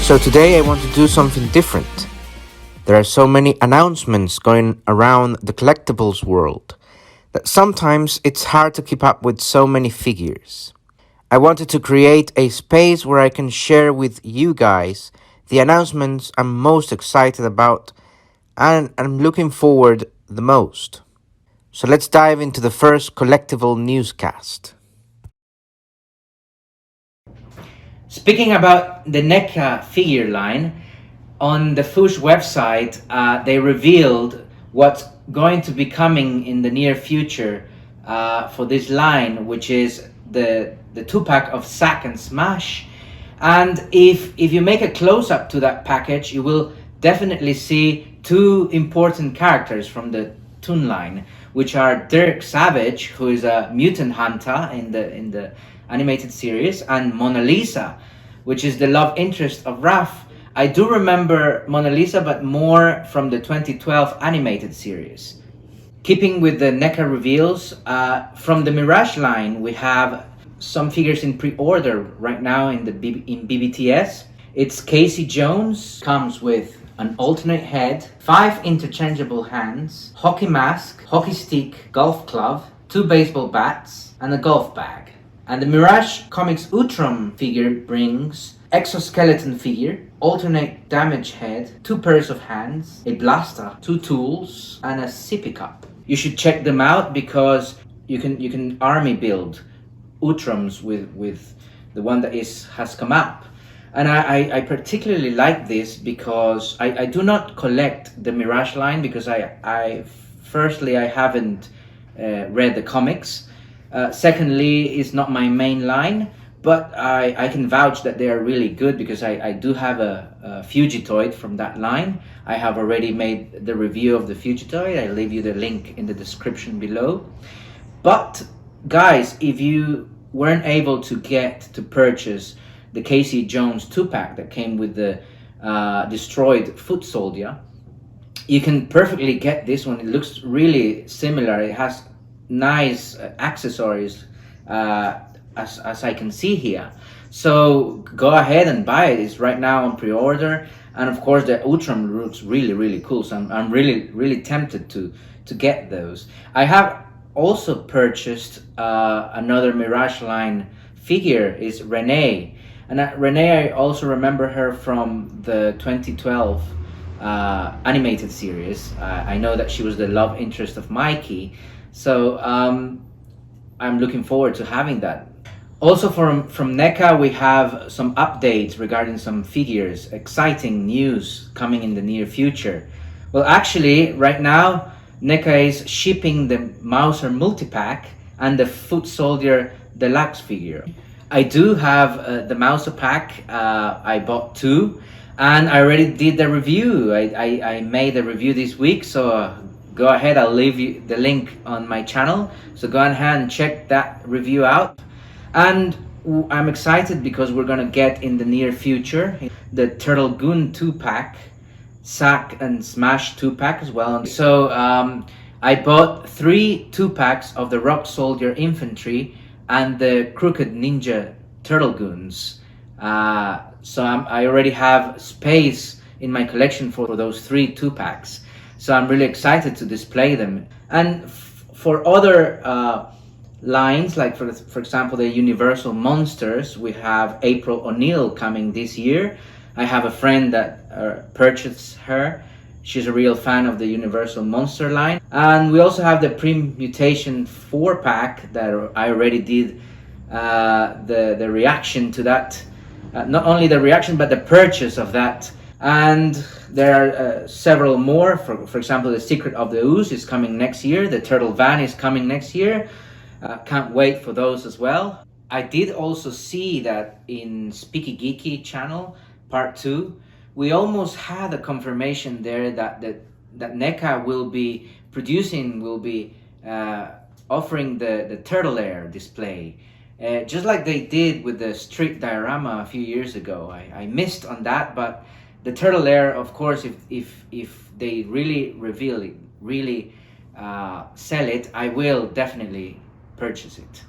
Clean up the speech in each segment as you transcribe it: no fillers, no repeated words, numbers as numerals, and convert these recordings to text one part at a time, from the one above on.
So today I want to do something different. There are so many announcements going around the collectibles world that sometimes it's hard to keep up with so many figures. I wanted to create a space where I can share with you guys the announcements I'm most excited about and I'm looking forward the most. So let's dive into the first collectible newscast. Speaking about the Neca figure line, on the Fush website, they revealed what's going to be coming in the near future for this line, which is the 2-pack of Sack and Smash. And if you make a close-up to that package, you will definitely see two important characters from the Toon line, which are Dirk Savage, who is a mutant hunter in the animated series, and Mona Lisa, which is the love interest of Raph. I do remember Mona Lisa, but more from the 2012 animated series. Keeping with the NECA reveals, from the Mirage line, we have some figures in pre-order right now in BBTS. It's Casey Jones, comes with an alternate head, 5 interchangeable hands, hockey mask, hockey stick, golf club, 2 baseball bats, and a golf bag. And the Mirage Comics Utrom figure brings exoskeleton figure, alternate damage head, 2 pairs of hands, a blaster, 2 tools, and a sippy cup. You should check them out because you can army build Utroms with the one that has come up. And I particularly like this because I do not collect the Mirage line because I haven't read the comics. Secondly, it's not my main line, but I can vouch that they are really good because I do have a Fugitoid from that line. I have already made the review of the Fugitoid. I'll leave you the link in the description below. But guys, if you weren't able to purchase the Casey Jones 2-pack that came with the destroyed foot soldier, you can perfectly get this one. It looks really similar. It has nice accessories as I can see here. So go ahead and buy it. It's right now on pre-order, and of course the Utrom looks really cool. So I'm really tempted to get those. I have also purchased another Mirage line figure, is Renee. And Renee, I also remember her from the 2012 animated series. I know that she was the love interest of Mikey, so I'm looking forward to having that. Also from NECA, we have some updates regarding some figures, exciting news coming in the near future. Well, actually, right now, NECA is shipping the Mouser multi-pack and the Foot Soldier Deluxe figure. I do have the Mouser pack. I bought 2, and I already did the review. I made a review this week, so go ahead. I'll leave you the link on my channel. So go ahead and check that review out. And I'm excited because we're gonna get in the near future the Turtle Goon 2-pack, Sack and Smash 2-pack as well. So I bought 3 2-packs of the Rock Soldier Infantry and the Crooked Ninja Turtle Goons. So I already have space in my collection for those 3 2-packs. So I'm really excited to display them. And for other lines, like for example the Universal Monsters, we have April O'Neil coming this year. I have a friend that purchased her. She's a real fan of the Universal Monster line. And we also have the Pre-Mutation 4-pack that I already did the reaction to that. Not only the reaction, but the purchase of that. And there are several more. For example, the Secret of the Ooze is coming next year. The Turtle Van is coming next year. Can't wait for those as well. I did also see that in Speeky Geeky channel, part 2, we almost had a confirmation there that NECA will be offering the Turtle Air display. Just like they did with the Street Diorama a few years ago. I missed on that, but the Turtle Air, of course, if they really reveal it, really sell it, I will definitely purchase it.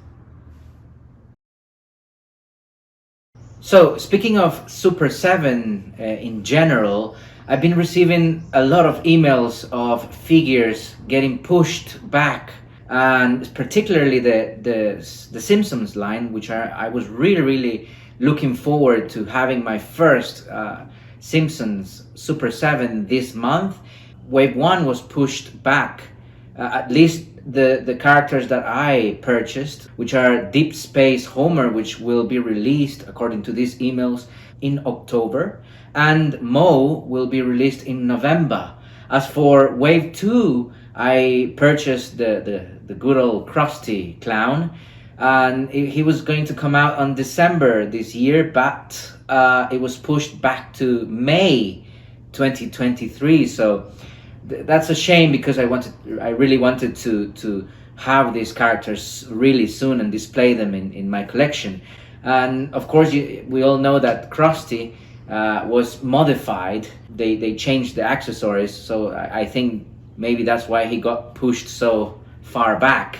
So, speaking of Super 7 in general, I've been receiving a lot of emails of figures getting pushed back, and particularly the Simpsons line, which I was really looking forward to having my first Simpsons Super 7 this month. Wave 1 was pushed back, at least the characters that I purchased, which are Deep Space Homer, which will be released according to these emails in October, and Mo will be released in November. As for Wave 2, I purchased the good old Krusty Clown, and he was going to come out on December this year, but it was pushed back to May 2023. So that's a shame, because I really wanted to have these characters really soon and display them in my collection. And of course, we all know that Krusty was modified. They changed the accessories, so I think maybe that's why he got pushed so far back.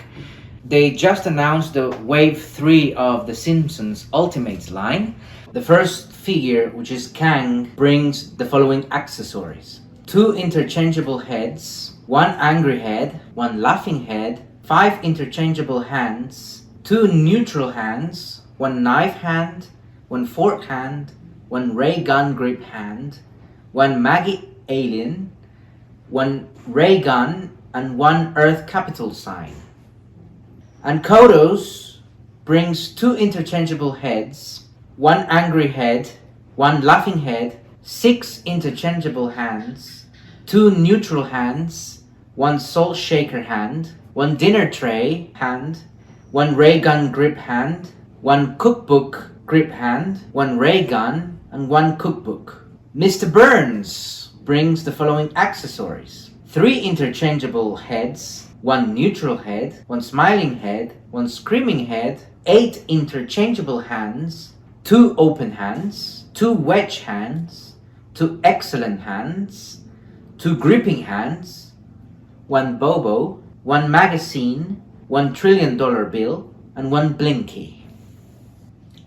They just announced the Wave 3 of the Simpsons Ultimates line. The first figure, which is Kang, brings the following accessories: 2 interchangeable heads, 1 angry head, 1 laughing head, 5 interchangeable hands, 2 neutral hands, 1 knife hand, 1 fork hand, 1 ray gun grip hand, 1 Maggie alien, 1 ray gun, and 1 earth capital sign. And Kodos brings 2 interchangeable heads, 1 angry head, 1 laughing head, 6 interchangeable hands, 2 neutral hands, 1 salt shaker hand, 1 dinner tray hand, 1 ray gun grip hand, 1 cookbook grip hand, 1 ray gun, and 1 cookbook. Mr. Burns brings the following accessories: 3 interchangeable heads, 1 neutral head, 1 smiling head, 1 screaming head, 8 interchangeable hands, 2 open hands, 2 wedge hands, 2 excellent hands, 2 gripping hands, 1 Bobo, 1 magazine, 1 $1 trillion bill, and 1 Blinky.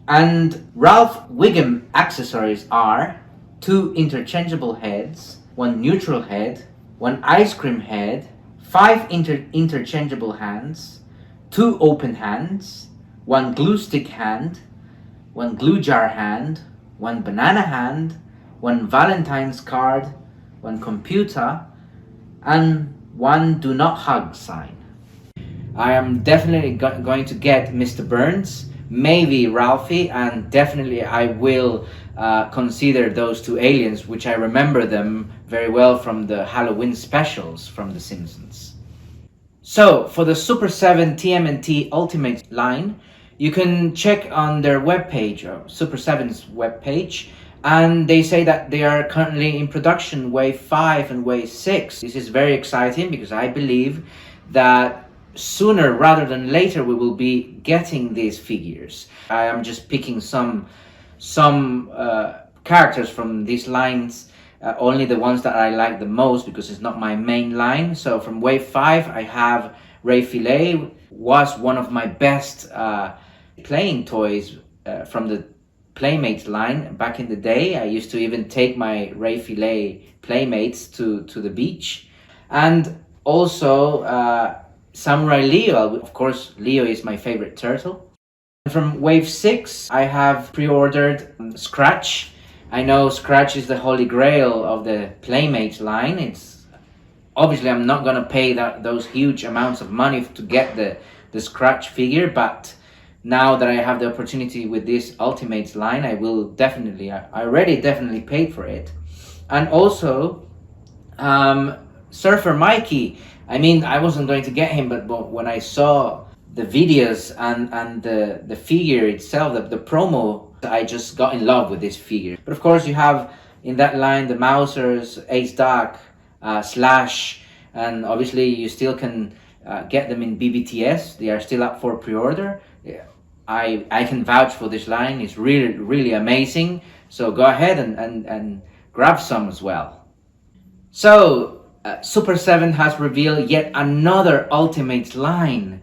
And Ralph Wiggum accessories are 2 interchangeable heads, 1 neutral head, 1 ice cream head, 5 interchangeable hands, 2 open hands, 1 glue stick hand, 1 glue jar hand, 1 banana hand, 1 Valentine's card, 1 computer, and 1 do not hug sign. I am definitely going to get Mr. Burns, maybe Ralphie, and definitely I will consider those 2 aliens, which I remember them very well from the Halloween specials from The Simpsons. So, for the Super 7 TMNT Ultimate line, you can check on their webpage, or Super 7's webpage, and they say that they are currently in production Wave 5 and Wave 6. This is very exciting, because I believe that sooner rather than later we will be getting these figures. I am just picking some characters from these lines, only the ones that I like the most, because it's not my main line. So from Wave 5 I have Ray Filet, was one of my best playing toys from the Playmates line back in the day. I used to even take my Ray Filet Playmates to the beach. And also Samurai Leo. Of course, Leo is my favorite turtle. From Wave 6, I have pre-ordered Scratch. I know Scratch is the holy grail of the Playmates line. It's obviously I'm not gonna pay those huge amounts of money to get the Scratch figure, but now that I have the opportunity with this Ultimates line, I will definitely. I already definitely paid for it. And also Surfer Mikey. I mean, I wasn't going to get him, but when I saw the videos and the figure itself, the promo, I just got in love with this figure. But of course you have in that line the Mousers, Ace Dark, Slash, and obviously you still can get them in BBTS. They are still up for pre-order. I can vouch for this line. It's really amazing. So go ahead and grab some as well. So Super 7 has revealed yet another Ultimates line.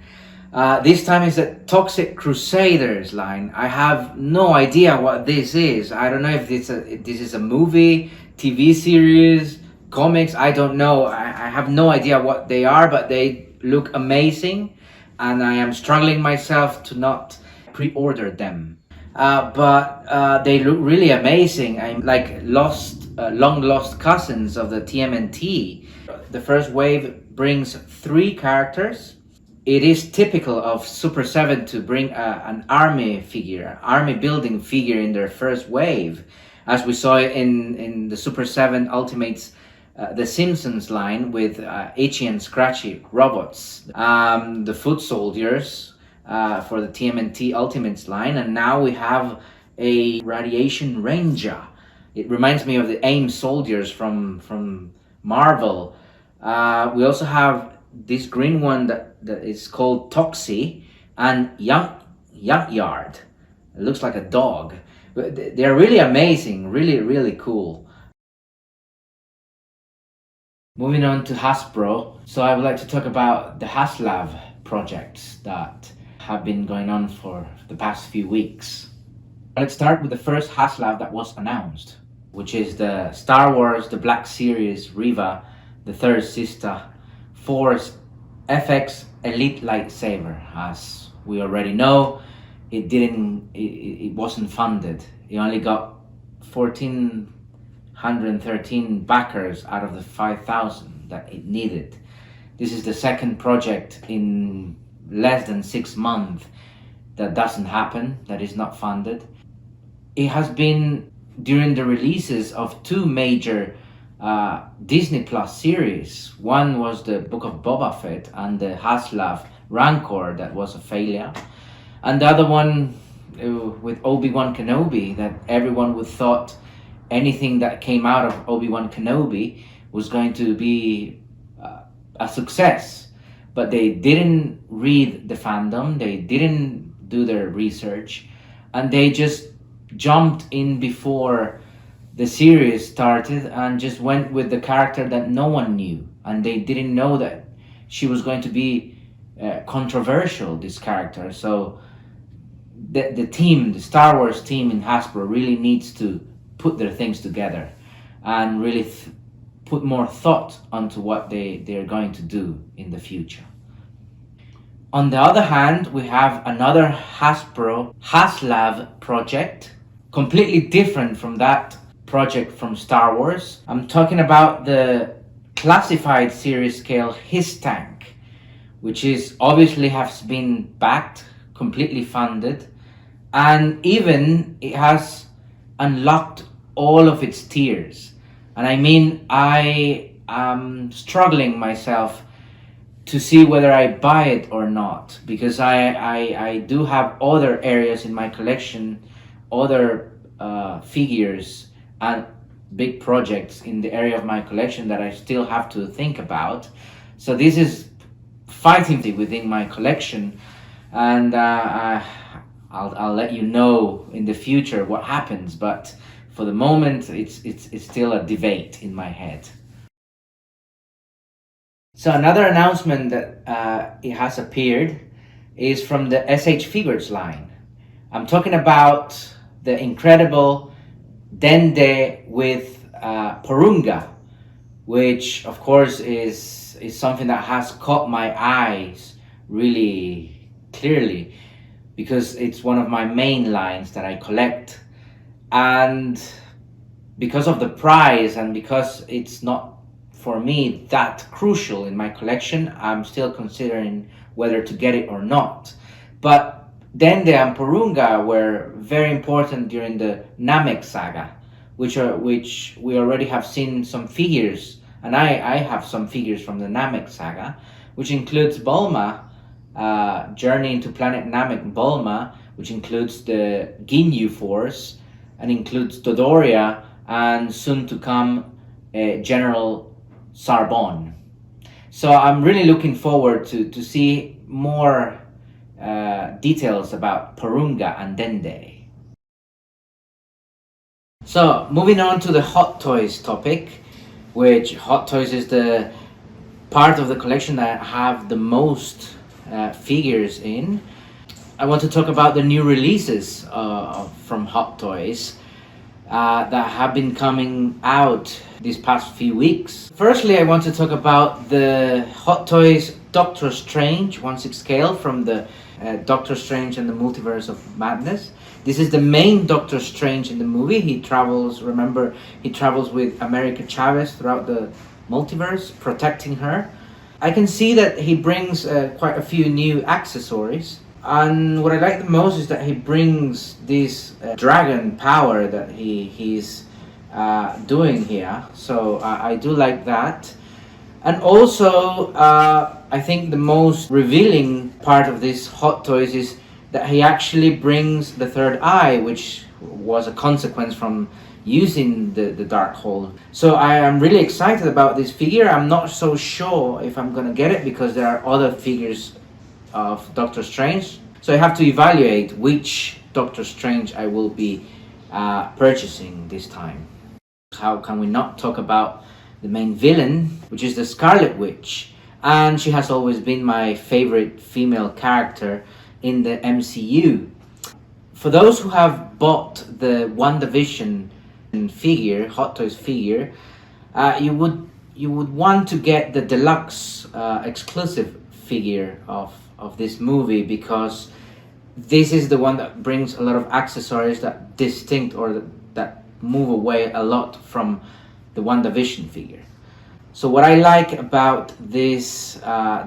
This time is the Toxic Crusaders line. I have no idea what this is. I don't know if this is a movie, TV series, comics. I don't know. I have no idea what they are, but they look amazing, and I am struggling myself to not pre-order them. But they look really amazing. I'm like long lost cousins of the TMNT. The first wave brings 3 characters. It is typical of Super7 to bring an army figure, army building figure in their first wave, as we saw in the Super7 Ultimates, the Simpsons line with itchy and scratchy robots, the foot soldiers for the TMNT Ultimates line, and now we have a Radiation Ranger. It reminds me of the AIM soldiers from Marvel. We also have this green one that is called Toxie, and Yard. It looks like a dog. They're really amazing, really cool. Moving on to Hasbro. So I would like to talk about the Haslab projects that have been going on for the past few weeks. Let's start with the first Haslab that was announced, which is the Star Wars The Black Series Riva, the third sister, Force FX Elite Lightsaber. As we already know, it wasn't funded. It only got 1,413 backers out of the 5,000 that it needed. This is the second project in less than 6 months that doesn't happen, that is not funded. It has been during the releases of 2 major Disney Plus series. One was the Book of Boba Fett and the Haslab Rancor, that was a failure, and the other one with Obi-Wan Kenobi, that everyone would thought anything that came out of Obi-Wan Kenobi was going to be a success, but they didn't read the fandom, they didn't do their research, and they just jumped in before the series started and just went with the character that no one knew, and they didn't know that she was going to be controversial, this character. So the team, the Star Wars team in Hasbro, really needs to put their things together and really put more thought onto what they're going to do in the future. On the other hand, we have another Hasbro Haslab project, completely different from that project from Star Wars. I'm talking about the classified series scale His Tank, which is obviously has been backed, completely funded, and even it has unlocked all of its tiers. And I mean, I am struggling myself to see whether I buy it or not, because I do have other areas in my collection, other figures and big projects in the area of my collection that I still have to think about. So this is fighting within my collection, and I'll let you know in the future what happens, but for the moment it's still a debate in my head. So another announcement that it has appeared is from the SH Figuarts line. I'm talking about the incredible Dende with Porunga, which of course is something that has caught my eyes really clearly, because it's one of my main lines that I collect, and because of the price and because it's not for me that crucial in my collection, I'm still considering whether to get it or not. But Dende and Porunga were very important during the Namek saga, which we already have seen some figures, and I have some figures from the Namek saga, which includes Bulma, Journey into Planet Namek Bulma, which includes the Ginyu Force, and includes Dodoria, and soon to come General Sarbon. So I'm really looking forward to see more details about Porunga and Dende. So moving on to the Hot Toys topic, which Hot Toys is the part of the collection that I have the most figures in. I want to talk about the new releases from Hot Toys that have been coming out these past few weeks. Firstly, I want to talk about the Hot Toys Doctor Strange 1/6 scale from the Doctor Strange and the Multiverse of Madness. This is the main Doctor Strange in the movie. He travels with America Chavez throughout the multiverse, protecting her. I can see that he brings quite a few new accessories. And what I like the most is that he brings this dragon power that he's doing here. So I do like that. And also, I think the most revealing part of this Hot Toys is that he actually brings the third eye, which was a consequence from using the dark hole. So I am really excited about this figure. I'm not so sure if I'm gonna get it because there are other figures of Doctor Strange. So I have to evaluate which Doctor Strange I will be purchasing this time. How can we not talk about the main villain, which is the Scarlet Witch? And she has always been my favorite female character in the MCU. For those who have bought the WandaVision figure, Hot Toys figure, you would want to get the deluxe exclusive figure of this movie, because this is the one that brings a lot of accessories that distinct or that move away a lot from the WandaVision figure. So what I like about this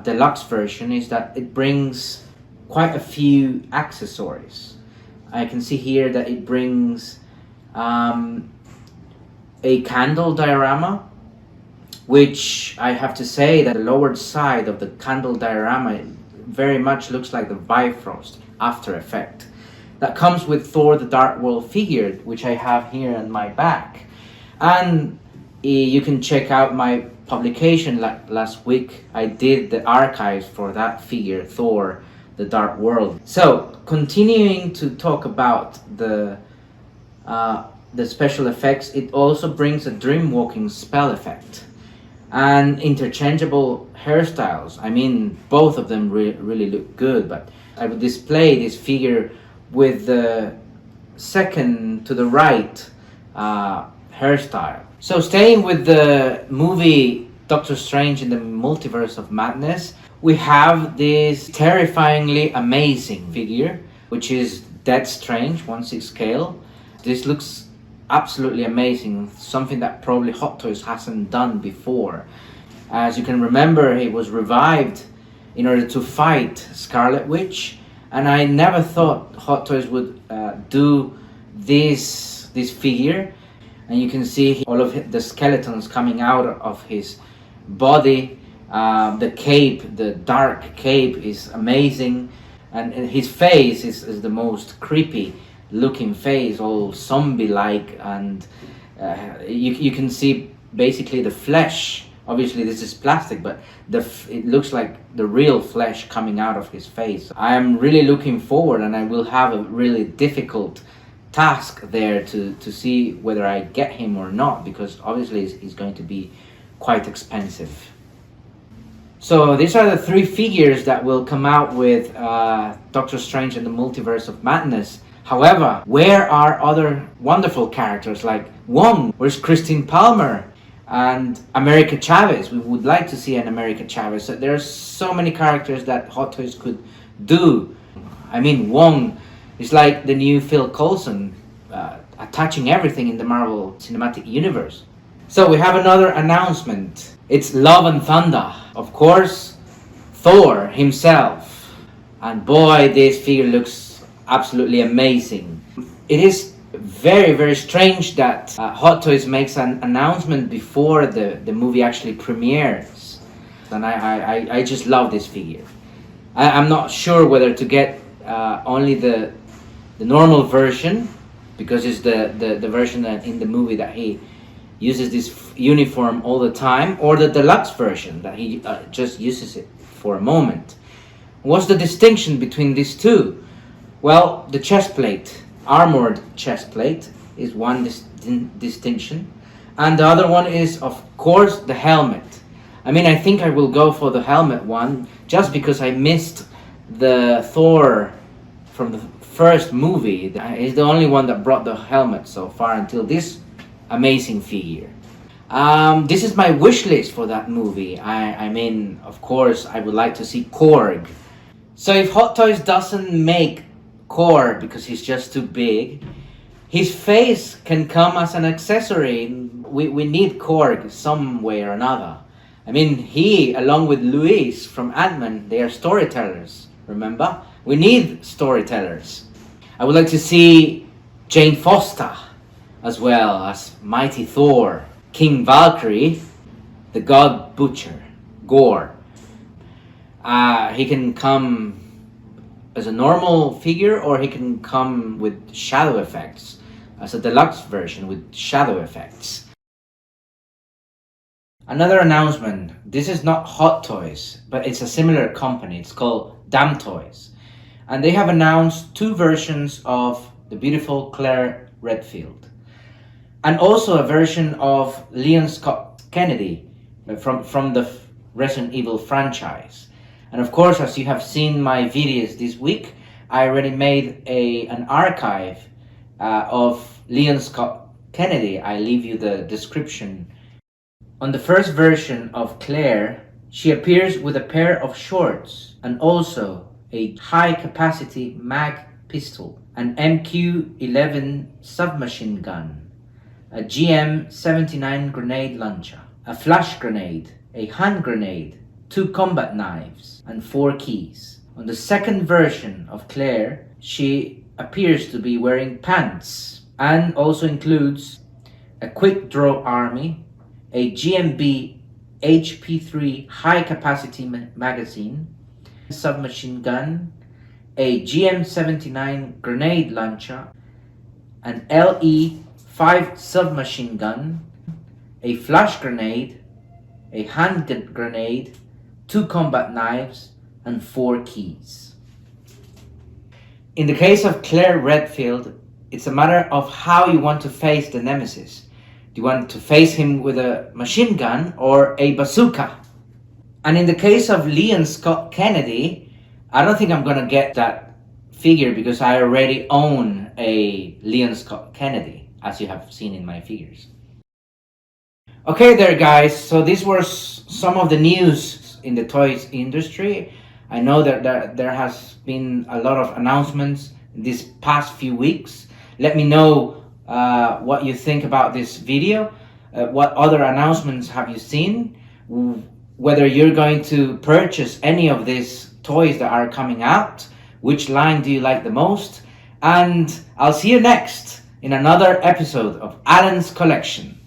deluxe version is that it brings quite a few accessories. I can see here that it brings a candle diorama, which I have to say that the lower side of the candle diorama very much looks like the Bifrost after effect. That comes with Thor the Dark World figure, which I have here on my back. And you can check out my publication last week. I did the archives for that figure, Thor the Dark World. So continuing to talk about the special effects, it also brings a dream walking spell effect and interchangeable hairstyles. I mean, both of them really look good, but I will display this figure with the second to the right hairstyle. So staying with the movie Doctor Strange in the Multiverse of Madness, we have this terrifyingly amazing figure, which is Dead Strange 1/6 scale. This looks absolutely amazing, something that probably Hot Toys hasn't done before. As you can remember, he was revived in order to fight Scarlet Witch, and I never thought Hot Toys would do this figure. And you can see all of the skeletons coming out of his body. The cape, the dark cape, is amazing, and his face is the most creepy looking face, all zombie-like, and you can see basically the flesh. Obviously this is plastic, but it looks like the real flesh coming out of his face. I am really looking forward, and I will have a really difficult task there to see whether I get him or not, because obviously he's going to be quite expensive. So these are the three figures that will come out with Doctor Strange and the Multiverse of Madness. However, where are other wonderful characters like Wong? Where's Christine Palmer and America Chavez? We would like to see an America Chavez. So there are so many characters that Hot Toys could do. I mean, Wong is like the new Phil Coulson, attaching everything in the Marvel Cinematic Universe. So we have another announcement. It's Love and Thunder. Of course, Thor himself. And boy, this figure looks absolutely amazing. It is very strange that Hot Toys makes an announcement before the movie actually premieres. And I just love this figure. I'm not sure whether to get only the normal version, because it's the version that in the movie that he uses this uniform all the time, or the deluxe version that he just uses it for a moment. What's the distinction between these two? Well, the chest plate, armored chest plate, is one distinction, and the other one is, of course, the helmet. I mean, I think I will go for the helmet one just because I missed the Thor from the first movie. He's the only one that brought the helmet so far until this amazing figure. This is my wish list for that movie. I mean, of course, I would like to see Korg. So if Hot Toys doesn't make Korg because he's just too big, his face can come as an accessory. We need Korg some way or another. I mean, he, along with Luis from Ant-Man, they are storytellers, remember? We need storytellers. I would like to see Jane Foster, as well as Mighty Thor, King Valkyrie, the God Butcher, Gore. He can come as a normal figure, or he can come with shadow effects, as a deluxe version with shadow effects. Another announcement. This is not Hot Toys, but it's a similar company. It's called Damtoys. And they have announced 2 versions of the beautiful Claire Redfield. And also a version of Leon Scott Kennedy from the Resident Evil franchise. And of course, as you have seen my videos this week, I already made an archive of Leon Scott Kennedy. I leave you the description. On the first version of Claire, she appears with a pair of shorts and also a high-capacity mag pistol, an MQ-11 submachine gun, a GM-79 grenade launcher, a flash grenade, a hand grenade, 2 combat knives, and 4 keys. On the second version of Claire, she appears to be wearing pants and also includes a quick draw army, a GMB HP3 high-capacity magazine, submachine gun, a GM79 grenade launcher, an LE5 submachine gun, a flash grenade, a hand grenade, 2 combat knives, and 4 keys. In the case of Claire Redfield, it's a matter of how you want to face the nemesis. Do you want to face him with a machine gun or a bazooka? And in the case of Leon Scott Kennedy, I don't think I'm gonna get that figure because I already own a Leon Scott Kennedy, as you have seen in my figures. Okay there guys, so these were some of the news in the toys industry. I know that there has been a lot of announcements in these past few weeks. Let me know what you think about this video. What other announcements have you seen? Whether you're going to purchase any of these toys that are coming out. Which line do you like the most? And I'll see you next in another episode of Alan's Collection.